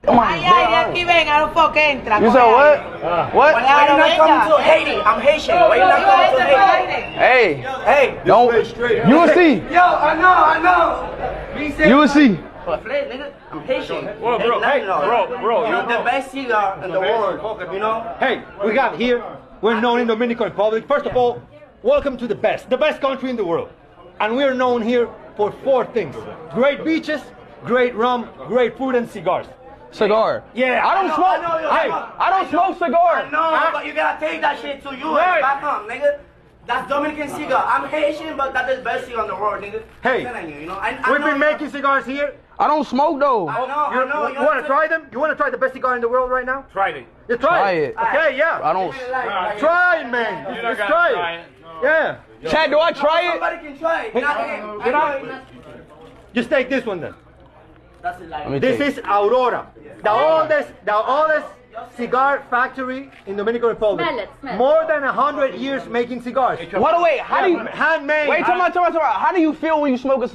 Come on. Ay, ay, aquí ven, alofoke, entra. You said what? What? Why you not coming to Haiti? I'm Haitian. Why you not coming to Haiti? Hey, Hey, don't. You will see. yo, I know. You will see. But Flay, nigga, I'm Haitian. Bro, bro, hey, bro, You know, the best cigar in the world, you know? Hey, we got here. We're known in Dominican Republic. First of all, welcome to the best country in the world. And we're known here for 4 things: great beaches, great rum, great food, and cigars. Cigar. Yeah, I don't smoke. Hey, I don't smoke cigar. I know, but you gotta take that shit to you and back home, nigga. That's Dominican cigar. I'm Haitian, but that's the best cigar in the world, nigga. Hey, I'm telling you, you know? I we've know been making cigars here. I don't smoke though. I know. You want to try them? You want to try the best cigar in the world right now? Tried it. You try Try it. it. Okay, yeah. I don't. Try it, man. You're not Just gonna try it. it. Yeah. Chad, do I try it? Somebody can try it. Not him. I know. Just take this one then. That's it, like. Let me This take- is Aurora, the oldest cigar factory in Dominican Republic. Smell it, smell it. More than 100 years making cigars. What? Wait, how do you? Handmade. Wait, tell me. How do you feel when you smoke a cigar?